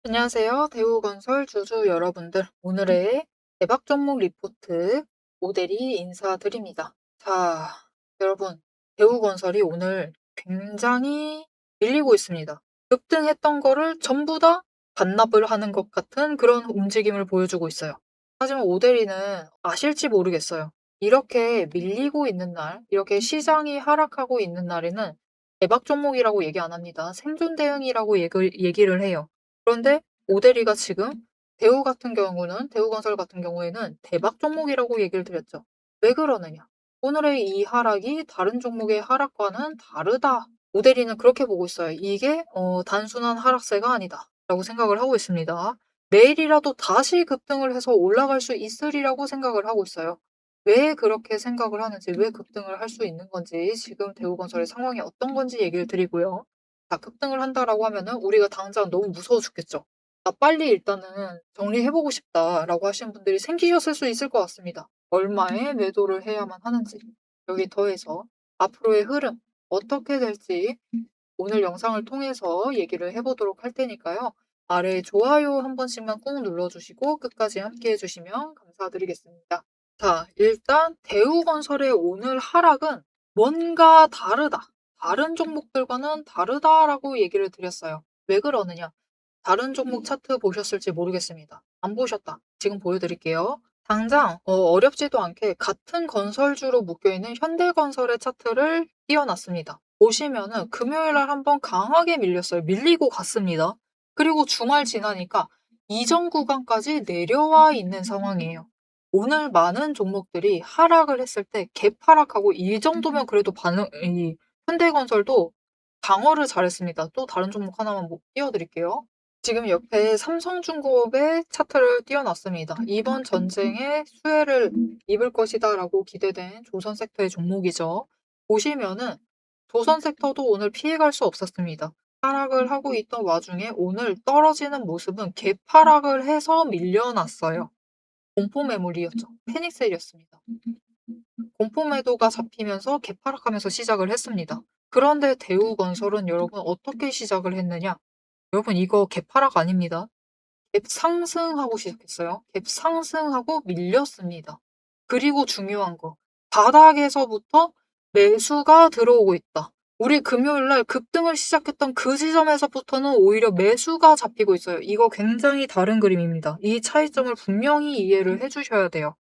안녕하세요. 대우건설 주주 여러분들. 오늘의 대박 종목 리포트 모델이 인사드립니다. 자, 여러분, 대우건설이 오늘 굉장히 밀리고 있습니다. 급등했던 거를 전부 다 반납을 하는 것 같은 그런 움직임을 보여주고 있어요. 하지만 오대리는 아실지 모르겠어요. 이렇게 밀리고 있는 날, 이렇게 시장이 하락하고 있는 날에는 대박 종목이라고 얘기 안 합니다. 생존 대응이라고 얘기를 해요. 그런데 오데리가 지금 대우건설 같은 경우에는 대박 종목이라고 얘기를 드렸죠. 왜 그러느냐? 오늘의 이 하락이 다른 종목의 하락과는 다르다. 오데리는 그렇게 보고 있어요. 이게 단순한 하락세가 아니다. 라고 생각을 하고 있습니다. 내일이라도 다시 급등을 해서 올라갈 수 있으리라고 생각을 하고 있어요. 왜 그렇게 생각을 하는지, 왜 급등을 할 수 있는 건지, 지금 대우건설의 상황이 어떤 건지 얘기를 드리고요. 자, 급등을 한다라고 하면은 우리가 당장 너무 무서워 죽겠죠. 나 빨리 일단은 정리해보고 싶다라고 하시는 분들이 생기셨을 수 있을 것 같습니다. 얼마에 매도를 해야만 하는지. 여기 더해서 앞으로의 흐름 어떻게 될지 오늘 영상을 통해서 얘기를 해보도록 할 테니까요. 아래 좋아요 한 번씩만 꾹 눌러주시고 끝까지 함께 해주시면 감사드리겠습니다. 자, 일단 대우건설의 오늘 하락은 뭔가 다르다. 다른 종목들과는 다르다라고 얘기를 드렸어요. 왜 그러느냐? 다른 종목 차트 보셨을지 모르겠습니다. 안 보셨다. 지금 보여드릴게요. 당장 어렵지도 않게 같은 건설주로 묶여있는 현대건설의 차트를 띄워놨습니다. 보시면은 금요일날 한번 강하게 밀렸어요. 밀리고 갔습니다. 그리고 주말 지나니까 이전 구간까지 내려와 있는 상황이에요. 오늘 많은 종목들이 하락을 했을 때 개파락하고 이 정도면 그래도 이 현대건설도 방어를 잘했습니다. 또 다른 종목 하나만 띄워드릴게요. 지금 옆에 삼성중공업의 차트를 띄워놨습니다. 이번 전쟁에 수혜를 입을 것이다라고 기대된 조선 섹터의 종목이죠. 보시면은 조선 섹터도 오늘 피해갈 수 없었습니다. 하락을 하고 있던 와중에 오늘 떨어지는 모습은 개파락을 해서 밀려났어요. 공포 매물이었죠. 패닉셀이었습니다. 공포 매도가 잡히면서 개파락하면서 시작을 했습니다. 그런데 대우건설은 여러분 어떻게 시작을 했느냐? 여러분 이거 개파락 아닙니다. 갭 상승하고 시작했어요. 갭 상승하고 밀렸습니다. 그리고 중요한 거, 바닥에서부터 매수가 들어오고 있다. 우리 금요일날 급등을 시작했던 그 지점에서부터는 오히려 매수가 잡히고 있어요. 이거 굉장히 다른 그림입니다. 이 차이점을 분명히 이해를 해주셔야 돼요.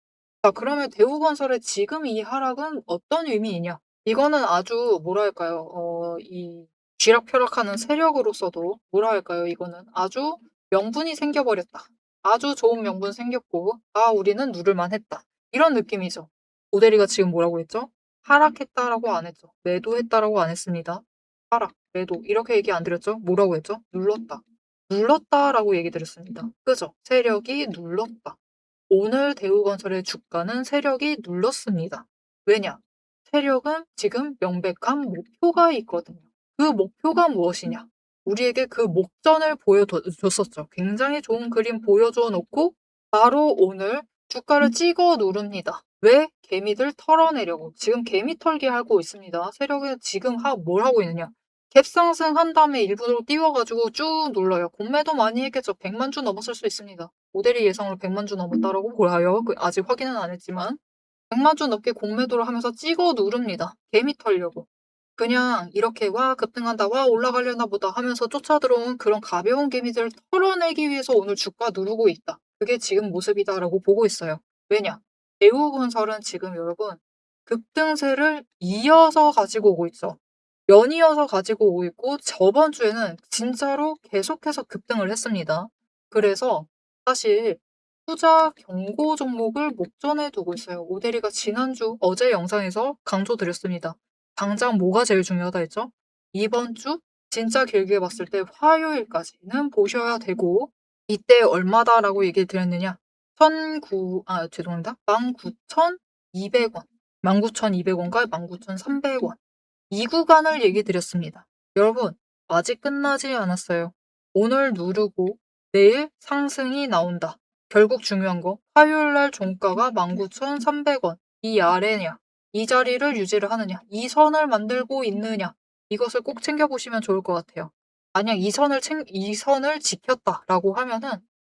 자, 그러면 대우건설의 지금 이 하락은 어떤 의미이냐? 이거는 아주 뭐랄까요, 이 쥐락펴락하는 세력으로서도 뭐랄까요, 이거는 아주 명분이 생겨버렸다. 아주 좋은 명분 생겼고, 아, 우리는 누를만 했다. 이런 느낌이죠. 오대리가 지금 뭐라고 했죠? 하락했다라고 안 했죠. 매도했다라고 안 했습니다. 하락, 매도 이렇게 얘기 안 드렸죠? 뭐라고 했죠? 눌렀다. 눌렀다라고 얘기 드렸습니다. 그죠? 세력이 눌렀다. 오늘 대우건설의 주가는 세력이 눌렀습니다. 왜냐? 세력은 지금 명백한 목표가 있거든요. 그 목표가 무엇이냐? 우리에게 그 목전을 보여줬었죠. 굉장히 좋은 그림 보여줘 놓고 바로 오늘 주가를 찍어 누릅니다. 왜? 개미들 털어내려고. 지금 개미 털기 하고 있습니다. 세력은 지금 뭘 하고 있느냐? 갭상승 한 다음에 일부러 띄워가지고 쭉 눌러요. 공매도 많이 했겠죠. 100만 주 넘었을 수 있습니다. 모델이 예상으로 100만 주 넘었다라고 보여요. 아직 확인은 안 했지만 100만 주 넘게 공매도를 하면서 찍어 누릅니다. 개미 털려고. 그냥 이렇게 와 급등한다 와 올라가려나 보다 하면서 쫓아 들어온 그런 가벼운 개미들을 털어내기 위해서 오늘 주가 누르고 있다. 그게 지금 모습이다라고 보고 있어요. 왜냐? 대우건설은 지금 여러분 급등세를 이어서 가지고 오고 있죠. 연이어서 가지고 오고 있고 저번 주에는 진짜로 계속해서 급등을 했습니다. 그래서 사실 투자 경고 종목을 목전에 두고 있어요. 오대리가 지난주 어제 영상에서 강조드렸습니다. 당장 뭐가 제일 중요하다 했죠? 이번 주 진짜 길게 봤을 때 화요일까지는 보셔야 되고 이때 얼마다라고 얘기를 드렸느냐? 19,200원. 19,200원과 19,300원. 이 구간을 얘기 드렸습니다. 여러분, 아직 끝나지 않았어요. 오늘 누르고 내일 상승이 나온다. 결국 중요한 거, 화요일 날 종가가 19,300원. 이 아래냐, 이 자리를 유지를 하느냐, 이 선을 만들고 있느냐, 이것을 꼭 챙겨보시면 좋을 것 같아요. 만약 이 선을 지켰다라고 하면은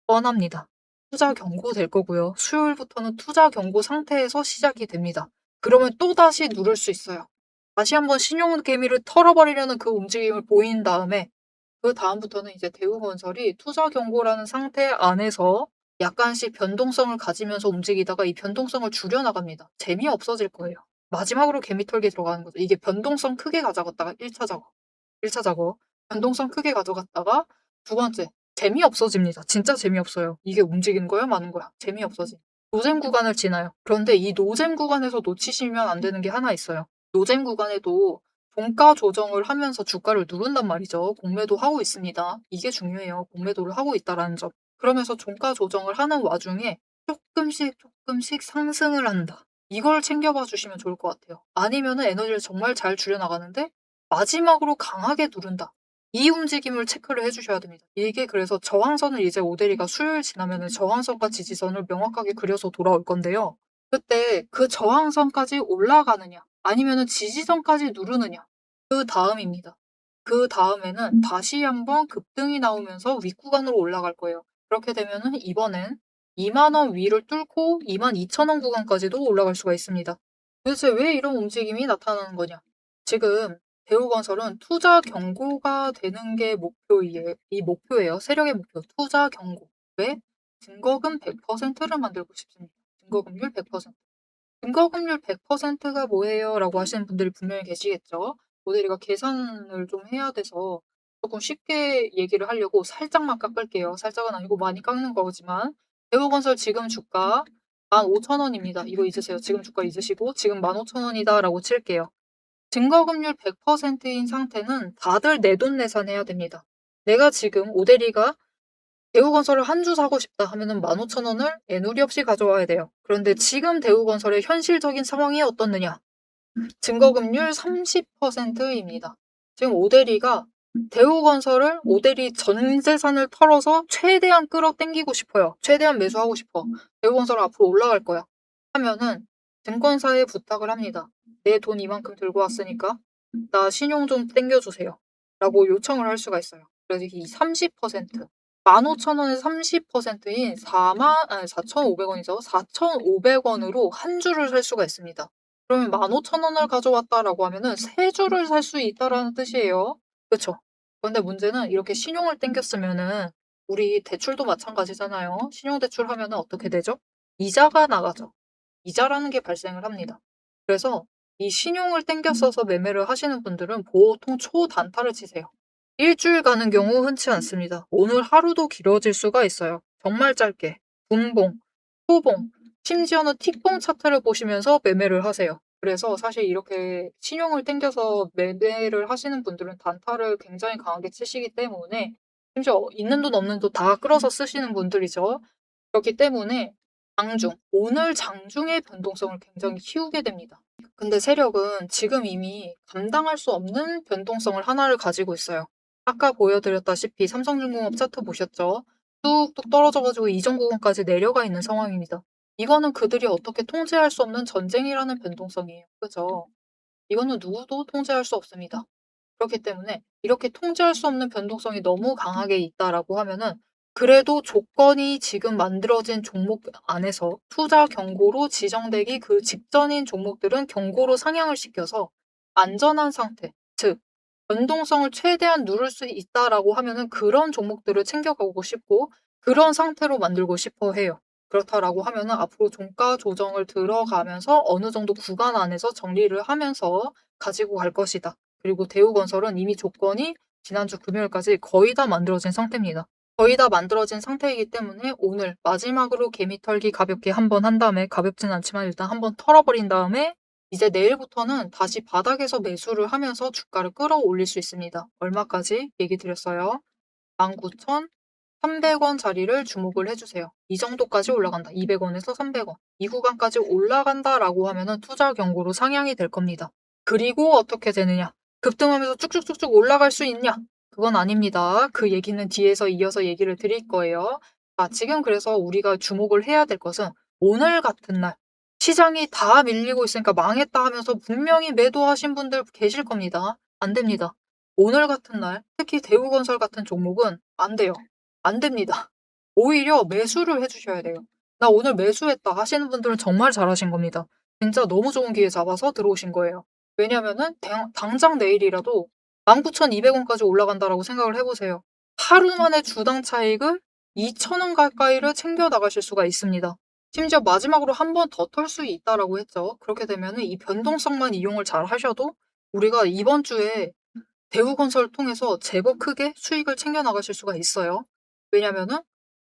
뻔합니다. 투자 경고 될 거고요. 수요일부터는 투자 경고 상태에서 시작이 됩니다. 그러면 또다시 누를 수 있어요. 다시 한번 신용 개미를 털어버리려는 그 움직임을 보인 다음에 그다음부터는 이제 대우건설이 투자 경고라는 상태 안에서 약간씩 변동성을 가지면서 움직이다가 이 변동성을 줄여나갑니다. 재미없어질 거예요. 마지막으로 개미털기 들어가는 거죠. 이게 변동성 크게 가져갔다가 1차 작업, 1차 작업, 변동성 크게 가져갔다가 두 번째, 재미없어집니다. 진짜 재미없어요. 이게 움직이는 거야, 마는 거야. 재미없어지. 노잼 구간을 지나요. 그런데 이 노잼 구간에서 놓치시면 안 되는 게 하나 있어요. 노잼 구간에도 종가 조정을 하면서 주가를 누른단 말이죠. 공매도 하고 있습니다. 이게 중요해요. 공매도를 하고 있다라는 점. 그러면서 종가 조정을 하는 와중에 조금씩 상승을 한다. 이걸 챙겨봐 주시면 좋을 것 같아요. 아니면은 에너지를 정말 잘 줄여나가는데 마지막으로 강하게 누른다. 이 움직임을 체크를 해주셔야 됩니다. 이게 그래서 저항선을 이제 오데리가 수요일 지나면은 저항선과 지지선을 명확하게 그려서 돌아올 건데요. 그때 그 저항선까지 올라가느냐, 아니면은 지지선까지 누르느냐, 그 다음입니다. 그 다음에는 다시 한번 급등이 나오면서 윗구간으로 올라갈 거예요. 그렇게 되면은 이번엔 2만 원 위를 뚫고 22,000원 구간까지도 올라갈 수가 있습니다. 도대체 왜 이런 움직임이 나타나는 거냐? 지금 대우건설은 투자 경고가 되는 게 목표예요. 세력의 목표. 투자 경고. 왜? 증거금 100%를 만들고 싶습니다. 증거금률 100%. 증거금률 100%가 뭐예요? 라고 하시는 분들이 분명히 계시겠죠. 모델이가 계산을 좀 해야 돼서 조금 쉽게 얘기를 하려고 살짝만 깎을게요. 살짝은 아니고 많이 깎는 거지만 대우건설 지금 주가 15,000원입니다. 이거 잊으세요. 지금 주가 잊으시고 지금 15,000원이다 라고 칠게요. 증거금률 100%인 상태는 다들 내돈내산해야 됩니다. 내가 지금 오데리가 대우건설을 한 주 사고 싶다 하면은 15,000원을 애누리 없이 가져와야 돼요. 그런데 지금 대우건설의 현실적인 상황이 어떻느냐? 증거금률 30%입니다. 지금 오데리가 대우건설을 오데리 전 재산을 털어서 최대한 끌어당기고 싶어요. 최대한 매수하고 싶어. 대우건설 앞으로 올라갈 거야. 하면은 증권사에 부탁을 합니다. 내 돈 이만큼 들고 왔으니까 나 신용 좀 땡겨주세요. 라고 요청을 할 수가 있어요. 그래서 이 30%, 15,000원의 30%인 4,500원이죠. 4,500원으로 한 주를 살 수가 있습니다. 그러면 15,000원을 가져왔다라고 하면은 3주를 살 수 있다라는 뜻이에요. 그쵸? 그런데 문제는 이렇게 신용을 땡겼으면은 우리 대출도 마찬가지잖아요. 신용대출 하면은 어떻게 되죠? 이자가 나가죠. 이자라는 게 발생을 합니다. 그래서 이 신용을 땡겼어서 매매를 하시는 분들은 보통 초단타를 치세요. 일주일 가는 경우 흔치 않습니다. 오늘 하루도 길어질 수가 있어요. 정말 짧게. 분봉, 초봉, 심지어는 틱봉 차트를 보시면서 매매를 하세요. 그래서 사실 이렇게 신용을 땡겨서 매매를 하시는 분들은 단타를 굉장히 강하게 치시기 때문에 심지어 있는 돈 없는 돈 다 끌어서 쓰시는 분들이죠. 그렇기 때문에 오늘 장중의 변동성을 굉장히 키우게 됩니다. 근데 세력은 지금 이미 감당할 수 없는 변동성을 하나를 가지고 있어요. 아까 보여드렸다시피 삼성중공업 차트 보셨죠? 뚝뚝 떨어져가지고 이전 구간까지 내려가 있는 상황입니다. 이거는 그들이 어떻게 통제할 수 없는 전쟁이라는 변동성이에요. 그죠? 이거는 누구도 통제할 수 없습니다. 그렇기 때문에 이렇게 통제할 수 없는 변동성이 너무 강하게 있다라고 하면은 그래도 조건이 지금 만들어진 종목 안에서 투자 경고로 지정되기 그 직전인 종목들은 경고로 상향을 시켜서 안전한 상태, 즉 변동성을 최대한 누를 수 있다라고 하면은 그런 종목들을 챙겨가고 싶고 그런 상태로 만들고 싶어 해요. 그렇다라고 하면은 앞으로 종가 조정을 들어가면서 어느 정도 구간 안에서 정리를 하면서 가지고 갈 것이다. 그리고 대우건설은 이미 조건이 지난주 금요일까지 거의 다 만들어진 상태입니다. 거의 다 만들어진 상태이기 때문에 오늘 마지막으로 개미 털기 가볍게 한번 한 다음에 가볍진 않지만 일단 한번 털어버린 다음에 이제 내일부터는 다시 바닥에서 매수를 하면서 주가를 끌어올릴 수 있습니다. 얼마까지 얘기 드렸어요. 19,300원 자리를 주목을 해주세요. 이 정도까지 올라간다. 200원에서 300원. 이 구간까지 올라간다라고 하면은 투자 경고로 상향이 될 겁니다. 그리고 어떻게 되느냐? 급등하면서 쭉쭉쭉쭉 올라갈 수 있냐? 그건 아닙니다. 그 얘기는 뒤에서 이어서 얘기를 드릴 거예요. 지금 그래서 우리가 주목을 해야 될 것은 오늘 같은 날 시장이 다 밀리고 있으니까 망했다 하면서 분명히 매도하신 분들 계실 겁니다. 안 됩니다. 오늘 같은 날, 특히 대우건설 같은 종목은 안 돼요. 안 됩니다. 오히려 매수를 해주셔야 돼요. 나 오늘 매수했다 하시는 분들은 정말 잘하신 겁니다. 진짜 너무 좋은 기회 잡아서 들어오신 거예요. 왜냐면은 당장 내일이라도 19,200원까지 올라간다라고 생각을 해보세요. 하루 만에 주당 차익을 2,000원 가까이를 챙겨 나가실 수가 있습니다. 심지어 마지막으로 한 번 더 털 수 있다라고 했죠. 그렇게 되면은 이 변동성만 이용을 잘 하셔도 우리가 이번 주에 대우건설을 통해서 제법 크게 수익을 챙겨 나가실 수가 있어요. 왜냐면은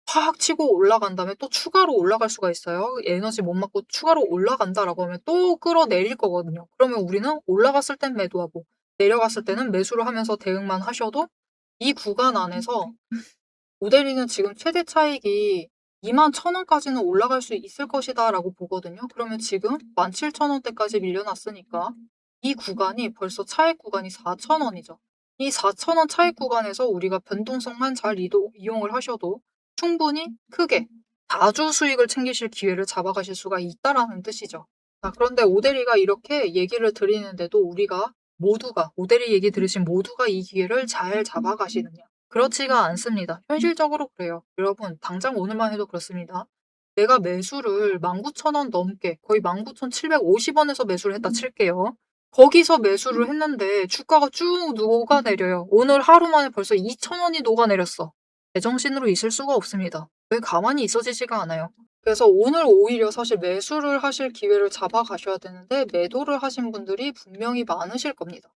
확 치고 올라간 다음에 또 추가로 올라갈 수가 있어요. 에너지 못 맞고 추가로 올라간다라고 하면 또 끌어내릴 거거든요. 그러면 우리는 올라갔을 땐 매도하고 내려갔을 때는 매수를 하면서 대응만 하셔도 이 구간 안에서 모델이는 지금 최대 차익이 21,000원까지는 올라갈 수 있을 것이다라고 보거든요. 그러면 지금 17,000원대까지 밀려났으니까 이 구간이 벌써 차익 구간이 4,000원이죠. 이 4,000원 차익 구간에서 우리가 변동성만 잘 이용을 하셔도 충분히 크게 자주 수익을 챙기실 기회를 잡아가실 수가 있다라는 뜻이죠. 자, 그런데 오데리가 이렇게 얘기를 드리는데도 우리가 모두가, 오데리 얘기 들으신 모두가 이 기회를 잘 잡아가시느냐? 그렇지가 않습니다. 현실적으로 그래요. 여러분, 당장 오늘만 해도 그렇습니다. 내가 매수를 19,000원 넘게, 거의 19,750원에서 매수를 했다 칠게요. 거기서 매수를 했는데 주가가 쭉 녹아내려요. 오늘 하루 만에 벌써 2,000원이 녹아내렸어. 제정신으로 있을 수가 없습니다. 왜 가만히 있어지지가 않아요. 그래서 오늘 오히려 사실 매수를 하실 기회를 잡아가셔야 되는데 매도를 하신 분들이 분명히 많으실 겁니다.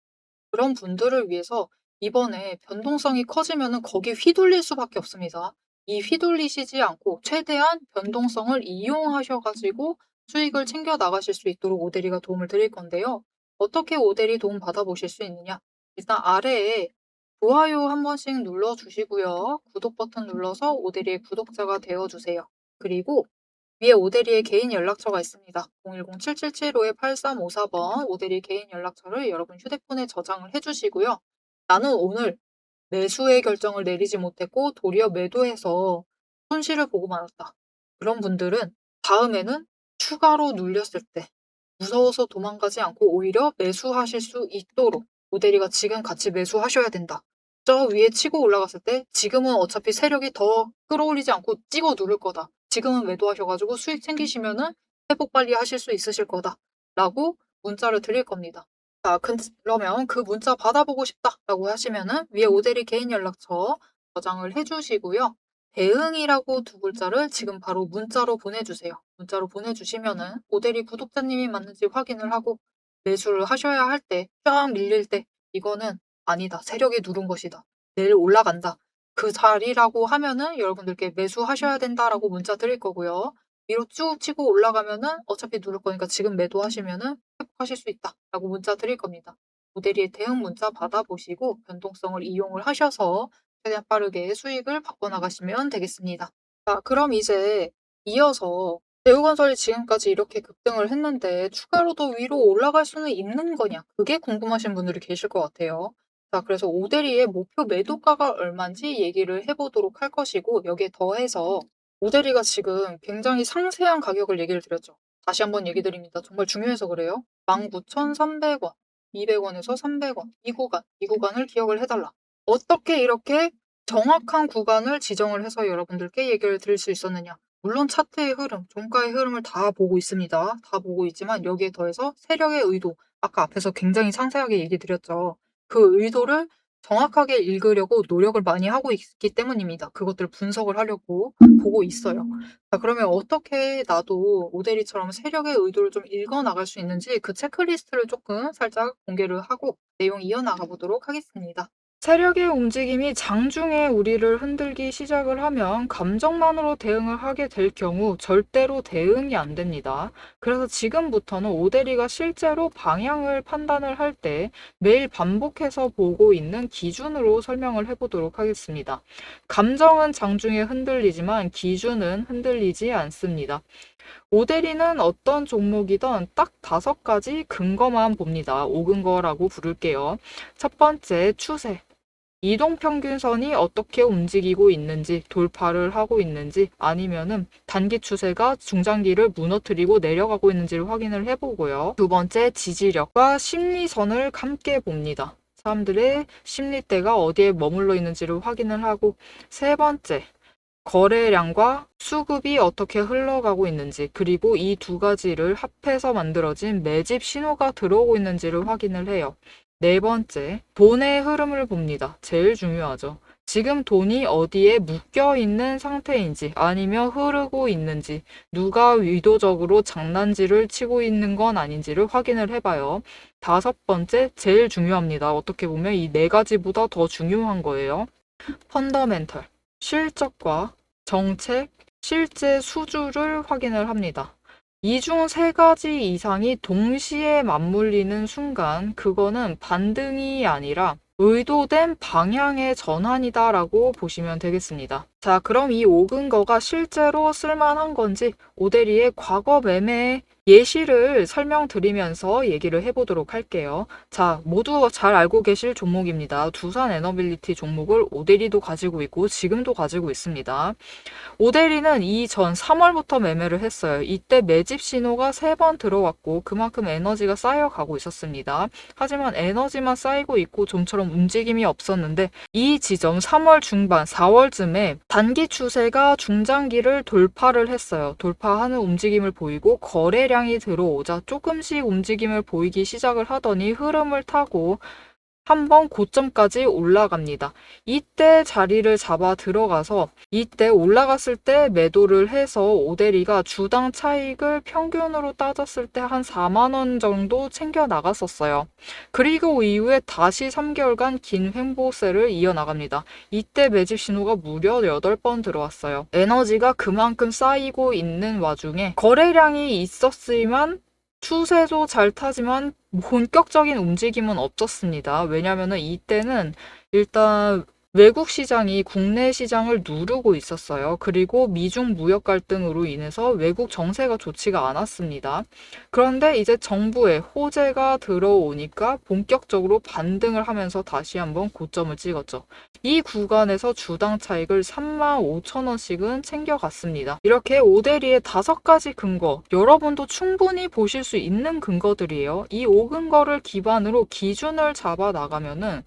그런 분들을 위해서 이번에 변동성이 커지면은 거기에 휘둘릴 수밖에 없습니다. 이 휘둘리시지 않고 최대한 변동성을 이용하셔가지고 수익을 챙겨 나가실 수 있도록 오데리가 도움을 드릴 건데요. 어떻게 오데리 도움 받아보실 수 있느냐? 일단 아래에 좋아요 한 번씩 눌러주시고요. 구독 버튼 눌러서 오데리의 구독자가 되어주세요. 그리고 위에 오데리의 개인 연락처가 있습니다. 010-7775-8354번 오데리 개인 연락처를 여러분 휴대폰에 저장을 해주시고요. 나는 오늘 매수의 결정을 내리지 못했고 도리어 매도해서 손실을 보고 말았다. 그런 분들은 다음에는 추가로 눌렸을 때 무서워서 도망가지 않고 오히려 매수하실 수 있도록 오데리가 지금 같이 매수하셔야 된다. 저 위에 치고 올라갔을 때 지금은 어차피 세력이 더 끌어올리지 않고 찍어 누를 거다. 지금은 매도하셔가지고 수익 챙기시면은 회복 빨리 하실 수 있으실 거다. 라고 문자를 드릴 겁니다. 자, 그러면 그 문자 받아보고 싶다라고 하시면은 위에 오데리 개인 연락처 저장을 해주시고요. 대응이라고 두 글자를 지금 바로 문자로 보내주세요. 문자로 보내주시면은 오데리 구독자님이 맞는지 확인을 하고 매수를 하셔야 할 때, 쫙 밀릴 때 이거는 아니다. 세력이 누른 것이다. 내일 올라간다. 그 자리라고 하면은 여러분들께 매수하셔야 된다라고 문자 드릴 거고요. 위로 쭉 치고 올라가면은 어차피 누를 거니까 지금 매도하시면은 회복하실 수 있다라고 문자 드릴 겁니다. 모델리의 대응 문자 받아보시고 변동성을 이용을 하셔서 최대한 빠르게 수익을 바꿔나가시면 되겠습니다. 자, 그럼 이제 이어서 대우건설이 지금까지 이렇게 급등을 했는데 추가로 더 위로 올라갈 수는 있는 거냐? 그게 궁금하신 분들이 계실 것 같아요. 자, 그래서 오데리의 목표 매도가가 얼마인지 얘기를 해보도록 할 것이고 여기에 더해서 오데리가 지금 굉장히 상세한 가격을 얘기를 드렸죠. 다시 한번 얘기 드립니다. 정말 중요해서 그래요. 19,300원, 200원에서 300원 이 구간을 기억을 해달라. 어떻게 이렇게 정확한 구간을 지정을 해서 여러분들께 얘기를 드릴 수 있었느냐. 물론 차트의 흐름, 종가의 흐름을 다 보고 있습니다. 다 보고 있지만 여기에 더해서 세력의 의도, 아까 앞에서 굉장히 상세하게 얘기 드렸죠. 그 의도를 정확하게 읽으려고 노력을 많이 하고 있기 때문입니다. 그것들을 분석을 하려고 보고 있어요. 자, 그러면 어떻게 나도 오데리처럼 세력의 의도를 좀 읽어 나갈 수 있는지 그 체크리스트를 조금 살짝 공개를 하고 내용 이어나가 보도록 하겠습니다. 세력의 움직임이 장중에 우리를 흔들기 시작을 하면 감정만으로 대응을 하게 될 경우 절대로 대응이 안 됩니다. 그래서 지금부터는 오데리가 실제로 방향을 판단을 할 때 매일 반복해서 보고 있는 기준으로 설명을 해보도록 하겠습니다. 감정은 장중에 흔들리지만 기준은 흔들리지 않습니다. 오데리는 어떤 종목이든 딱 5가지 근거만 봅니다. 5근거라고 부를게요. 첫 번째, 추세. 이동평균선이 어떻게 움직이고 있는지, 돌파를 하고 있는지, 아니면은 단기 추세가 중장기를 무너뜨리고 내려가고 있는지를 확인을 해보고요. 두 번째, 지지력과 심리선을 함께 봅니다. 사람들의 심리대가 어디에 머물러 있는지를 확인을 하고, 세 번째, 거래량과 수급이 어떻게 흘러가고 있는지, 그리고 이 두 가지를 합해서 만들어진 매집 신호가 들어오고 있는지를 확인을 해요. 네 번째, 돈의 흐름을 봅니다. 제일 중요하죠. 지금 돈이 어디에 묶여 있는 상태인지, 아니면 흐르고 있는지, 누가 의도적으로 장난질을 치고 있는 건 아닌지를 확인을 해봐요. 다섯 번째, 제일 중요합니다. 어떻게 보면 이 네 가지보다 더 중요한 거예요. 펀더멘털, 실적과 정책, 실제 수주를 확인을 합니다. 이 중 세 가지 이상이 동시에 맞물리는 순간 그거는 반등이 아니라 의도된 방향의 전환이다라고 보시면 되겠습니다. 자, 그럼 이 5근거가 실제로 쓸만한 건지 오데리의 과거 매매 예시를 설명드리면서 얘기를 해보도록 할게요. 자, 모두 잘 알고 계실 종목입니다. 두산 에너빌리티 종목을 오데리도 가지고 있고 지금도 가지고 있습니다. 오데리는 이전 3월부터 매매를 했어요. 이때 매집 신호가 3번 들어왔고 그만큼 에너지가 쌓여가고 있었습니다. 하지만 에너지만 쌓이고 있고 좀처럼 움직임이 없었는데 이 지점 3월 중반, 4월쯤에 단기 추세가 중장기를 돌파를 했어요. 돌파하는 움직임을 보이고 거래량이 들어오자 조금씩 움직임을 보이기 시작을 하더니 흐름을 타고 한번 고점까지 올라갑니다. 이때 자리를 잡아 들어가서 이때 올라갔을 때 매도를 해서 오데리가 주당 차익을 평균으로 따졌을 때 한 4만 원 정도 챙겨 나갔었어요. 그리고 이후에 다시 3개월간 긴 횡보세를 이어나갑니다. 이때 매집 신호가 무려 8번 들어왔어요. 에너지가 그만큼 쌓이고 있는 와중에 거래량이 있었지만 추세도 잘 타지만 본격적인 움직임은 없었습니다. 왜냐하면 이때는 일단 외국 시장이 국내 시장을 누르고 있었어요. 그리고 미중 무역 갈등으로 인해서 외국 정세가 좋지가 않았습니다. 그런데 이제 정부의 호재가 들어오니까 본격적으로 반등을 하면서 다시 한번 고점을 찍었죠. 이 구간에서 주당 차익을 35,000원씩은 챙겨갔습니다. 이렇게 오데리의 5가지 근거, 여러분도 충분히 보실 수 있는 근거들이에요. 이 5근거를 기반으로 기준을 잡아 나가면은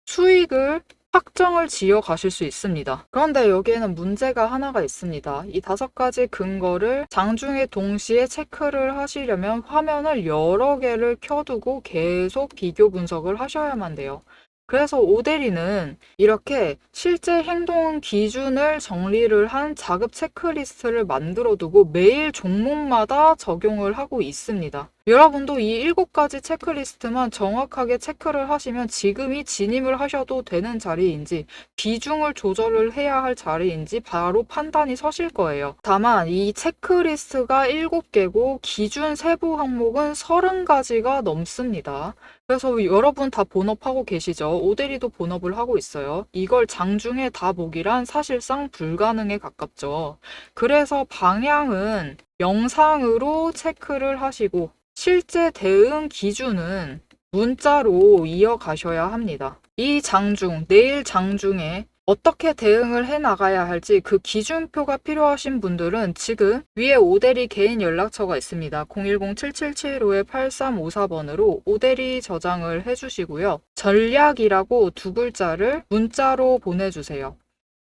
수익을 확정을 지어 가실 수 있습니다. 그런데 여기에는 문제가 하나가 있습니다. 이 5가지 근거를 장중에 동시에 체크를 하시려면 화면을 여러 개를 켜두고 계속 비교 분석을 하셔야만 돼요. 그래서 오데리는 이렇게 실제 행동 기준을 정리를 한 자급 체크리스트를 만들어 두고 매일 종목마다 적용을 하고 있습니다. 여러분도 이 7가지 체크리스트만 정확하게 체크를 하시면 지금이 진입을 하셔도 되는 자리인지 비중을 조절을 해야 할 자리인지 바로 판단이 서실 거예요. 다만 이 체크리스트가 7개고 기준 세부 항목은 30가지가 넘습니다. 그래서 여러분 다 본업하고 계시죠? 오데리도 본업을 하고 있어요. 이걸 장중에 다 보기란 사실상 불가능에 가깝죠. 그래서 방향은 영상으로 체크를 하시고 실제 대응 기준은 문자로 이어가셔야 합니다. 이 장중, 내일 장중에 어떻게 대응을 해 나가야 할지 그 기준표가 필요하신 분들은 지금 위에 오데리 개인 연락처가 있습니다. 010-7775-8354번으로 오데리 저장을 해주시고요. 전략이라고 2글자를 문자로 보내주세요.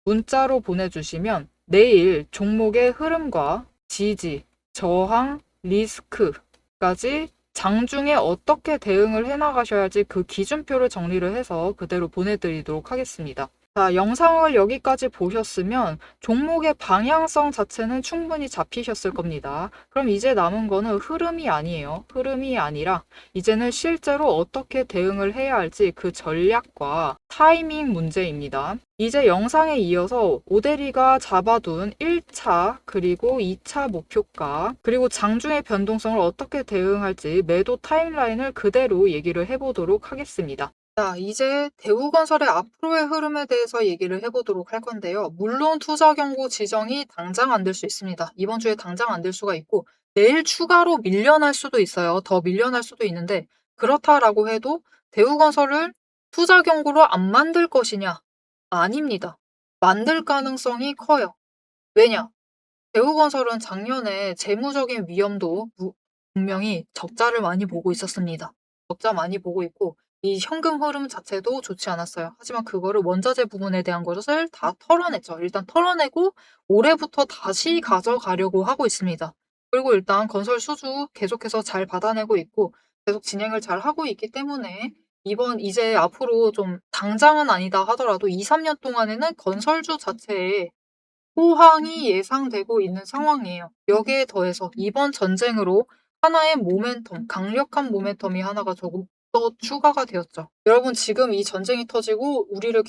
문자로 보내주시면 내일 종목의 흐름과 지지, 저항, 리스크 까지 장중에 어떻게 대응을 해나가셔야 할지 그 기준표를 정리를 해서 그대로 보내드리도록 하겠습니다. 자, 영상을 여기까지 보셨으면 종목의 방향성 자체는 충분히 잡히셨을 겁니다. 그럼 이제 남은 거는 흐름이 아니에요. 흐름이 아니라 이제는 실제로 어떻게 대응을 해야 할지 그 전략과 타이밍 문제입니다. 이제 영상에 이어서 오데리가 잡아둔 1차 그리고 2차 목표가 그리고 장중의 변동성을 어떻게 대응할지 매도 타임라인을 그대로 얘기를 해보도록 하겠습니다. 자, 이제 대우건설의 앞으로의 흐름에 대해서 얘기를 해보도록 할 건데요. 물론 투자 경고 지정이 당장 안 될 수 있습니다. 이번 주에 당장 안 될 수가 있고 내일 추가로 밀려날 수도 있어요. 더 밀려날 수도 있는데 그렇다라고 해도 대우건설을 투자 경고로 안 만들 것이냐? 아닙니다. 만들 가능성이 커요. 왜냐? 대우건설은 작년에 재무적인 위험도 분명히 적자를 많이 보고 있었습니다. 적자 많이 보고 있고 이 현금 흐름 자체도 좋지 않았어요. 하지만 그거를 원자재 부분에 대한 것을 다 털어냈죠. 일단 털어내고 올해부터 다시 가져가려고 하고 있습니다. 그리고 일단 건설 수주 계속해서 잘 받아내고 있고 계속 진행을 잘 하고 있기 때문에 이번 이제 앞으로 좀 당장은 아니다 하더라도 2-3년 동안에는 건설주 자체에 호황이 예상되고 있는 상황이에요. 여기에 더해서 이번 전쟁으로 하나의 모멘텀, 강력한 모멘텀이 하나가 조금 더 추가가 되었죠. 여러분 지금 이 전쟁이 터지고 우리를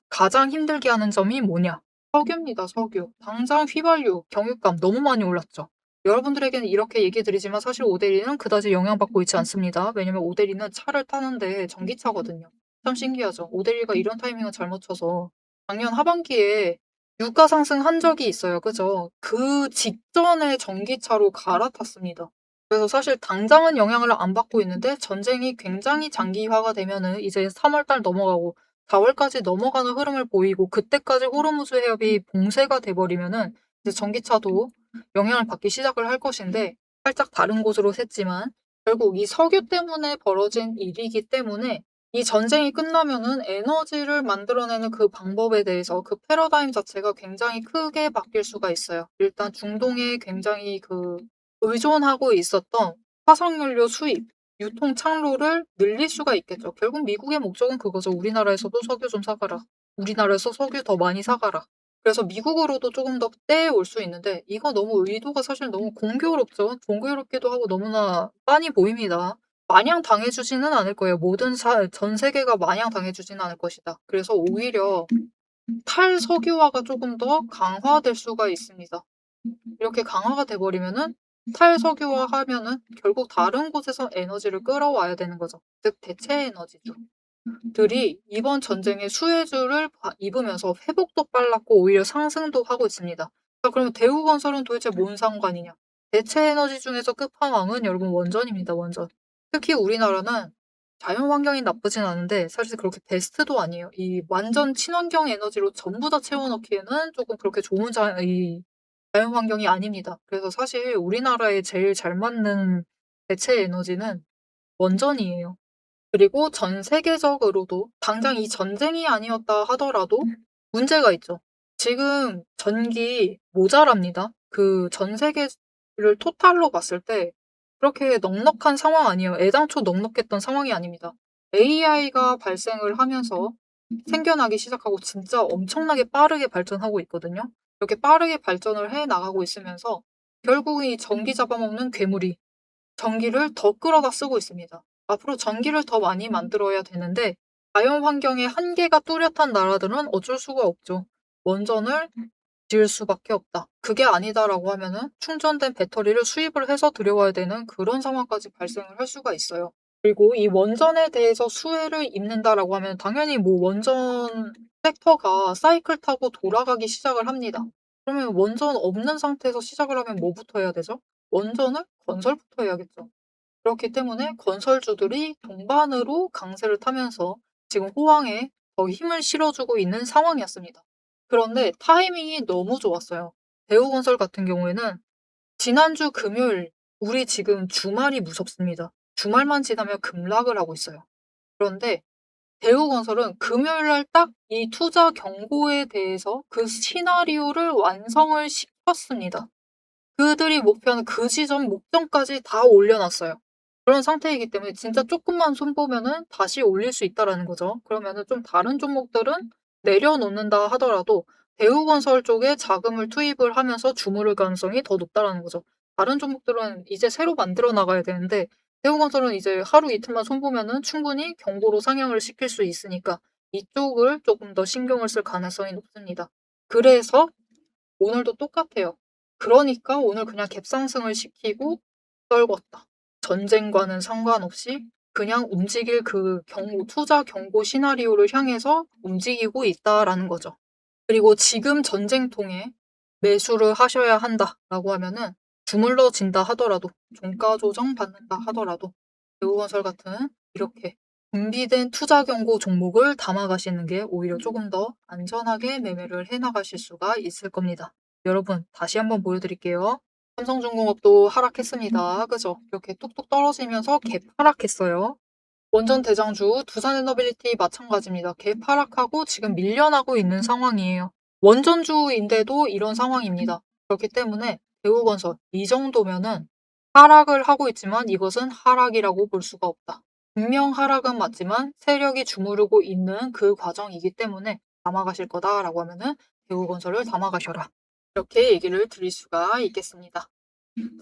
가장 힘들게 하는 점이 뭐냐? 석유입니다, 석유. 당장 휘발유, 경유값 너무 많이 올랐죠. 여러분들에게는 이렇게 얘기 드리지만 사실 오데리는 그다지 영향받고 있지 않습니다. 왜냐면 오데리는 차를 타는데 전기차거든요. 참 신기하죠. 오데리가 이런 타이밍을 잘못 쳐서 작년 하반기에 유가 상승한 적이 있어요. 그죠? 그 직전에 전기차로 갈아탔습니다. 그래서 사실 당장은 영향을 안 받고 있는데 전쟁이 굉장히 장기화가 되면은 이제 3월 달 넘어가고 4월까지 넘어가는 흐름을 보이고 그때까지 호르무즈 해협이 봉쇄가 돼 버리면은 이제 전기차도 영향을 받기 시작을 할 것인데 살짝 다른 곳으로 샜지만 결국 이 석유 때문에 벌어진 일이기 때문에 이 전쟁이 끝나면은 에너지를 만들어내는 그 방법에 대해서 그 패러다임 자체가 굉장히 크게 바뀔 수가 있어요. 일단 중동에 굉장히 의존하고 있었던 화석연료 수입, 유통 창로를 늘릴 수가 있겠죠. 결국 미국의 목적은 그거죠. 우리나라에서도 석유 좀 사가라. 우리나라에서 석유 더 많이 사가라. 그래서 미국으로도 조금 더 떼올 수 있는데 이거 너무 의도가 사실 너무 공교롭죠. 공교롭기도 하고 너무나 빤히 보입니다. 마냥 당해주지는 않을 거예요. 전 세계가 마냥 당해주지는 않을 것이다. 그래서 오히려 탈석유화가 조금 더 강화될 수가 있습니다. 이렇게 강화가 돼버리면은 탈석유화하면은 결국 다른 곳에서 에너지를 끌어와야 되는 거죠. 즉 대체 에너지주들이 이번 전쟁에 수혜주를 입으면서 회복도 빨랐고 오히려 상승도 하고 있습니다. 자, 그러면 대우건설은 도대체 뭔 상관이냐? 대체 에너지 중에서 끝판왕은 여러분 원전입니다. 원전. 특히 우리나라는 자연 환경이 나쁘진 않은데 사실 그렇게 베스트도 아니에요. 이 완전 친환경 에너지로 전부 다 채워넣기에는 조금 그렇게 좋은 자연 환경이 아닙니다. 그래서 사실 우리나라에 제일 잘 맞는 대체 에너지는 원전이에요. 그리고 전 세계적으로도 당장 이 전쟁이 아니었다 하더라도 문제가 있죠. 지금 전기 모자랍니다. 그 전 세계를 토탈로 봤을 때 그렇게 넉넉한 상황 아니에요. 애당초 넉넉했던 상황이 아닙니다. AI가 발생을 하면서 생겨나기 시작하고 진짜 엄청나게 빠르게 발전하고 있거든요. 이렇게 빠르게 발전을 해 나가고 있으면서 결국 이 전기 잡아먹는 괴물이 전기를 더 끌어다 쓰고 있습니다. 앞으로 전기를 더 많이 만들어야 되는데 자연 환경에 한계가 뚜렷한 나라들은 어쩔 수가 없죠. 원전을 지을 수밖에 없다. 그게 아니다라고 하면은 충전된 배터리를 수입을 해서 들여와야 되는 그런 상황까지 발생을 할 수가 있어요. 그리고 이 원전에 대해서 수혜를 입는다라고 하면 당연히 뭐 원전 섹터가 사이클 타고 돌아가기 시작을 합니다. 그러면 원전 없는 상태에서 시작을 하면 뭐부터 해야 되죠? 원전을 건설부터 해야겠죠. 그렇기 때문에 건설주들이 동반으로 강세를 타면서 지금 호황에 더 힘을 실어주고 있는 상황이었습니다. 그런데 타이밍이 너무 좋았어요. 대우건설 같은 경우에는 지난주 금요일, 우리 지금 주말이 무섭습니다. 주말만 지나면 급락을 하고 있어요. 그런데 대우건설은 금요일 날 딱 이 투자 경고에 대해서 그 시나리오를 완성을 시켰습니다. 그들이 목표하는 그 지점 목전까지 다 올려놨어요. 그런 상태이기 때문에 진짜 조금만 손보면은 다시 올릴 수 있다라는 거죠. 그러면은 좀 다른 종목들은 내려놓는다 하더라도 대우건설 쪽에 자금을 투입을 하면서 주무를 가능성이 더 높다라는 거죠. 다른 종목들은 이제 새로 만들어 나가야 되는데 대우건설은 이제 하루 이틀만 손보면은 충분히 경고로 상향을 시킬 수 있으니까 이쪽을 조금 더 신경을 쓸 가능성이 높습니다. 그래서 오늘도 똑같아요. 그러니까 오늘 그냥 갭상승을 시키고 떨궜다. 전쟁과는 상관없이 그냥 움직일 투자 경고 시나리오를 향해서 움직이고 있다라는 거죠. 그리고 지금 전쟁통에 매수를 하셔야 한다라고 하면은 주물러진다 하더라도 종가 조정 받는다 하더라도 대우건설 같은 이렇게 준비된 투자 경고 종목을 담아가시는 게 오히려 조금 더 안전하게 매매를 해나가실 수가 있을 겁니다. 여러분 다시 한번 보여드릴게요. 삼성중공업도 하락했습니다. 그죠? 이렇게 뚝뚝 떨어지면서 갭 하락했어요. 원전 대장주 두산에너빌리티 마찬가지입니다. 개파락하고 지금 밀려나고 있는 상황이에요. 원전주인데도 이런 상황입니다. 그렇기 때문에 대우건설 이 정도면은 하락을 하고 있지만 이것은 하락이라고 볼 수가 없다. 분명 하락은 맞지만 세력이 주무르고 있는 그 과정이기 때문에 담아가실 거다라고 하면은 대우건설을 담아가셔라. 이렇게 얘기를 드릴 수가 있겠습니다.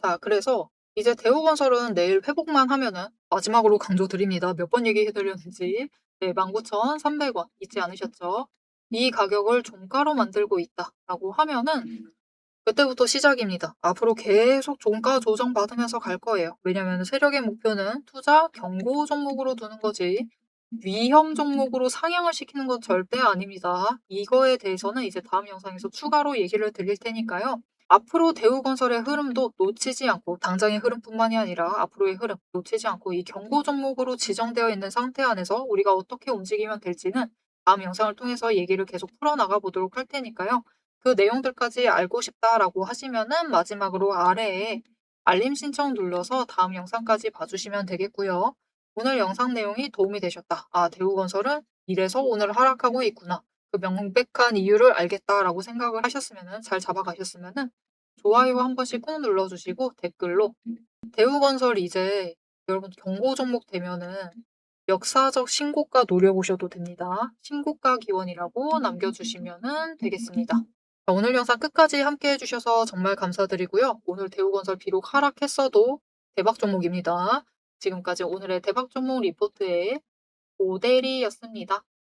자, 그래서 이제 대우건설은 내일 회복만 하면은 마지막으로 강조드립니다. 몇 번 얘기해드렸는지. 네, 19,300원 잊지 않으셨죠? 이 가격을 종가로 만들고 있다라고 하면은 그때부터 시작입니다. 앞으로 계속 종가 조정 받으면서 갈 거예요. 왜냐면 세력의 목표는 투자 경고 종목으로 두는 거지 위험 종목으로 상향을 시키는 건 절대 아닙니다. 이거에 대해서는 이제 다음 영상에서 추가로 얘기를 드릴 테니까요. 앞으로 대우건설의 흐름도 놓치지 않고 당장의 흐름뿐만이 아니라 앞으로의 흐름 놓치지 않고 이 경고 종목으로 지정되어 있는 상태 안에서 우리가 어떻게 움직이면 될지는 다음 영상을 통해서 얘기를 계속 풀어나가 보도록 할 테니까요. 그 내용들까지 알고 싶다라고 하시면은 마지막으로 아래에 알림 신청 눌러서 다음 영상까지 봐주시면 되겠고요. 오늘 영상 내용이 도움이 되셨다. 아, 대우건설은 이래서 오늘 하락하고 있구나. 그 명백한 이유를 알겠다라고 생각을 하셨으면은 잘 잡아가셨으면은 좋아요 한 번씩 꼭 눌러주시고 댓글로 대우건설 이제 여러분 경고 종목 되면은 역사적 신고가 노려보셔도 됩니다. 신고가 기원이라고 남겨주시면 되겠습니다. 자, 오늘 영상 끝까지 함께 해주셔서 정말 감사드리고요. 오늘 대우건설 비록 하락했어도 대박 종목입니다. 지금까지 오늘의 대박 종목 리포트의 오대리였습니다.